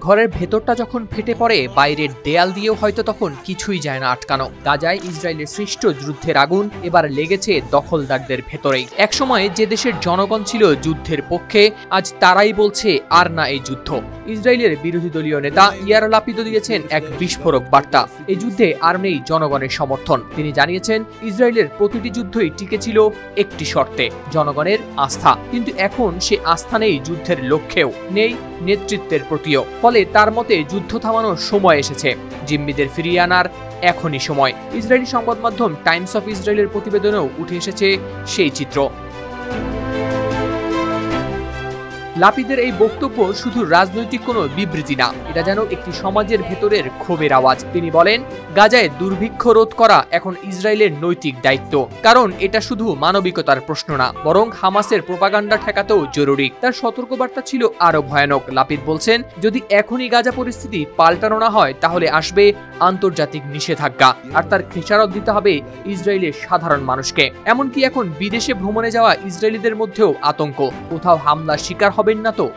ঘরের ভেতরটা যখন ফেটে পড়ে, বাইরের দেয়াল দিয়েও হয়তো তখন কিছুই যায় না আটকানো। গাজায় ইসরায়েলের সৃষ্ট যুদ্ধের আগুন এবার লেগেছে দখলদারদের ভেতরেই। একসময় যে দেশের জনগণ ছিল যুদ্ধের পক্ষে, আজ তারাই বলছে আর না এই যুদ্ধ। ইসরায়েলের বিরোধী দলীয় নেতা ইয়ার লাপিদও দিয়েছেন এক বিস্ফোরক বার্তা। এই যুদ্ধে আর নেই জনগণের সমর্থন। তিনি জানিয়েছেন, ইসরায়েলের প্রতিটি যুদ্ধই টিকে ছিল একটি শর্তে, জনগণের আস্থা। কিন্তু এখন সে আস্থা নেই যুদ্ধের লক্ষ্যেও, নেই নেতৃত্বের প্রতিও। ফলে তার মতে যুদ্ধ থামানোর সময় এসেছে, জিম্মিদের ফিরিয়ে আনার এখনই সময়। ইসরায়েলি সংবাদ মাধ্যম টাইমস অফ ইসরায়েলের প্রতিবেদনেও উঠে এসেছে সেই চিত্র। লাপিদের এই বক্তব্য শুধু রাজনৈতিক কোনো বিবৃতি না, এটা যেন একটি সমাজের ভেতরের ক্ষোভের আওয়াজ। তিনি বলেন, গাজায় দুর্ভিক্ষ রোধ করা এখন ইসরায়েলের নৈতিক দায়িত্ব, কারণ এটা শুধু মানবিকতার প্রশ্ন না, বরং হামাসের প্রোপাগান্ডা ঠেকাতেও জরুরি। তার সতর্কবার্তা ছিল আরো ভয়ানক। লাপিদ বলছেন, যদি এখনই গাজা পরিস্থিতি পাল্টানো না হয়, তাহলে আসবে আন্তর্জাতিক নিষেধাজ্ঞা, আর তার খেসারত দিতে হবে ইসরায়েলের সাধারণ মানুষকে। এমনকি এখন বিদেশে ভ্রমণে যাওয়া ইসরায়েলিদের মধ্যেও আতঙ্ক, কোথাও হামলার শিকার হবেন না তো।